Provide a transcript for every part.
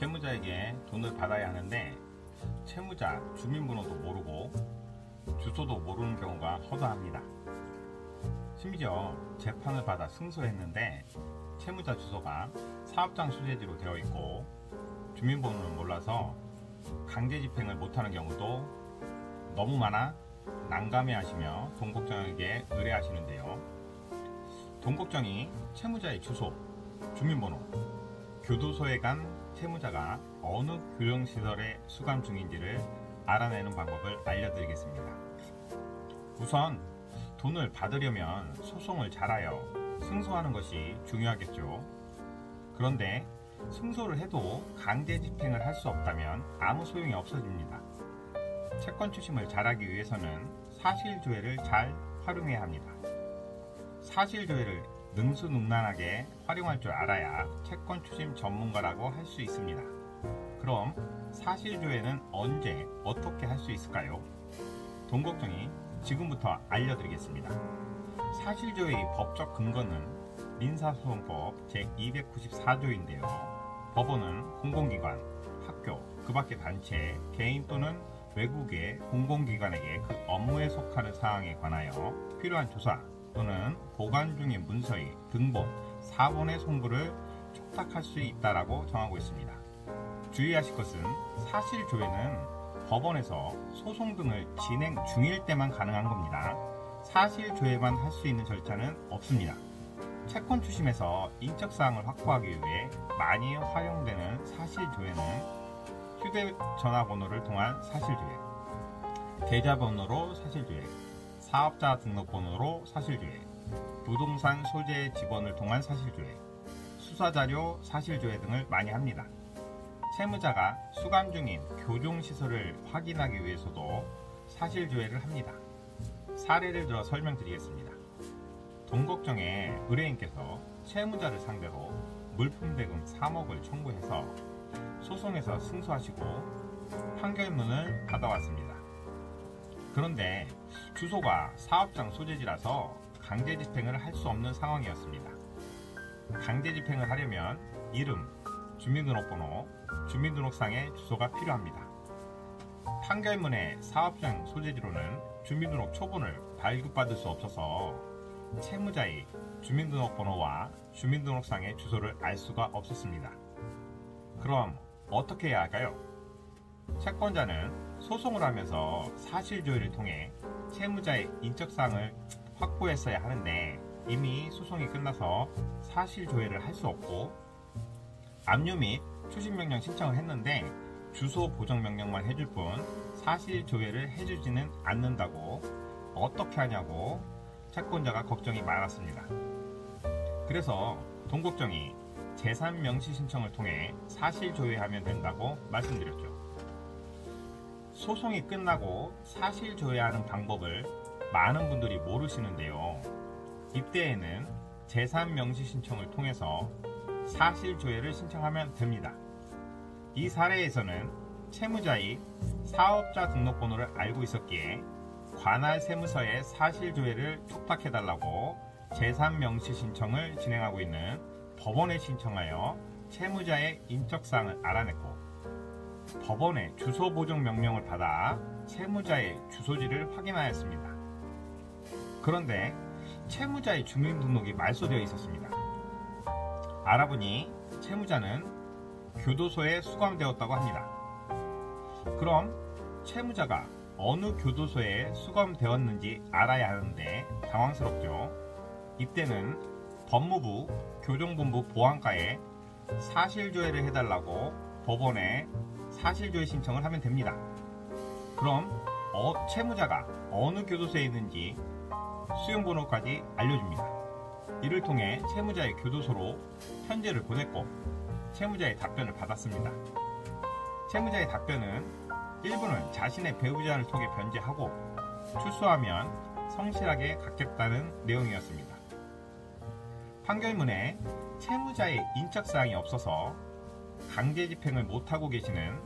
채무자에게 돈을 받아야 하는데 채무자 주민번호도 모르고 주소도 모르는 경우가 허다합니다. 심지어 재판을 받아 승소했는데 채무자 주소가 사업장 소재지로 되어 있고 주민번호는 몰라서 강제집행을 못하는 경우도 너무 많아 난감해하시며 돈걱정에게 의뢰하시는데요. 돈걱정이 채무자의 주소, 주민번호, 교도소에 간 채무자가 어느 교정시설에 수감 중인지를 알아내는 방법을 알려드리겠습니다. 우선 돈을 받으려면 소송을 잘하여 승소하는 것이 중요하겠죠. 그런데 승소를 해도 강제 집행을 할 수 없다면 아무 소용이 없어집니다. 채권 추심을 잘하기 위해서는 사실조회를 잘 활용해야 합니다. 사실조회를 능수능란하게 활용할 줄 알아야 채권 추심 전문가라고 할 수 있습니다. 그럼 사실조회는 언제 어떻게 할 수 있을까요? 돈걱정이 지금부터 알려드리겠습니다. 사실조회의 법적 근거는 민사소송법 제294조인데요. 법원은 공공기관, 학교, 그 밖의 단체, 개인 또는 외국의 공공기관에게 그 업무에 속하는 사항에 관하여 필요한 조사 또는 보관 중인 문서의 등본, 사본의 송부를 촉탁할 수 있다라고 정하고 있습니다. 주의하실 것은 사실조회는 법원에서 소송 등을 진행 중일 때만 가능한 겁니다. 사실조회만 할 수 있는 절차는 없습니다. 채권 추심에서 인적사항을 확보하기 위해 많이 활용되는 사실조회는 휴대전화번호를 통한 사실조회, 계좌번호로 사실조회, 사업자 등록번호로 사실조회, 부동산 소재 지번을 통한 사실조회, 수사자료 사실조회 등을 많이 합니다. 채무자가 수감 중인 교정시설을 확인하기 위해서도 사실조회를 합니다. 사례를 들어 설명드리겠습니다. 돈걱정의 의뢰인께서 채무자를 상대로 물품대금 3억을 청구해서 소송에서 승소하시고 판결문을 받아왔습니다. 그런데 주소가 사업장 소재지라서 강제집행을 할 수 없는 상황이었습니다. 강제집행을 하려면 이름, 주민등록번호, 주민등록상의 주소가 필요합니다. 판결문의 사업장 소재지로는 주민등록 초본을 발급받을 수 없어서 채무자의 주민등록번호와 주민등록상의 주소를 알 수가 없었습니다. 그럼 어떻게 해야 할까요? 채권자는 소송을 하면서 사실조회를 통해 채무자의 인적사항을 확보했어야 하는데 이미 소송이 끝나서 사실조회를 할 수 없고 압류 및 추심명령 신청을 했는데 주소 보정명령만 해줄 뿐 사실조회를 해주지는 않는다고 어떻게 하냐고 채권자가 걱정이 많았습니다. 그래서 돈걱정이 재산명시 신청을 통해 사실조회하면 된다고 말씀드렸죠. 소송이 끝나고 사실조회하는 방법을 많은 분들이 모르시는데요. 이때에는 재산명시 신청을 통해서 사실조회를 신청하면 됩니다. 이 사례에서는 채무자의 사업자 등록번호를 알고 있었기에 관할 세무서에 사실조회를 촉탁해달라고 재산명시 신청을 진행하고 있는 법원에 신청하여 채무자의 인적사항을 알아냈고 법원의 주소보정 명령을 받아 채무자의 주소지를 확인하였습니다. 그런데 채무자의 주민등록이 말소되어 있었습니다. 알아보니 채무자는 교도소에 수감되었다고 합니다. 그럼 채무자가 어느 교도소에 수감되었는지 알아야 하는데 당황스럽죠. 이때는 법무부 교정본부 보안과에 사실조회를 해달라고 법원에 사실조회 신청을 하면 됩니다. 그럼 채무자가 어느 교도소에 있는지 수용번호까지 알려줍니다. 이를 통해 채무자의 교도소로 편지를 보냈고 채무자의 답변을 받았습니다. 채무자의 답변은 일부는 자신의 배우자를 통해 변제하고 출소하면 성실하게 갚겠다는 내용이었습니다. 판결문에 채무자의 인적사항이 없어서 강제집행을 못하고 계시는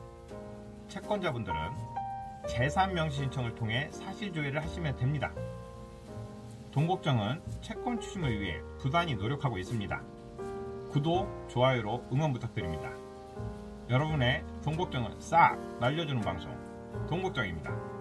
채권자분들은 재산명시 신청을 통해 사실조회를 하시면 됩니다. 돈걱정은 채권 추심을 위해 부단히 노력하고 있습니다. 구독, 좋아요로 응원 부탁드립니다. 여러분의 돈 걱정을 싹 날려주는 방송, 돈 걱정입니다.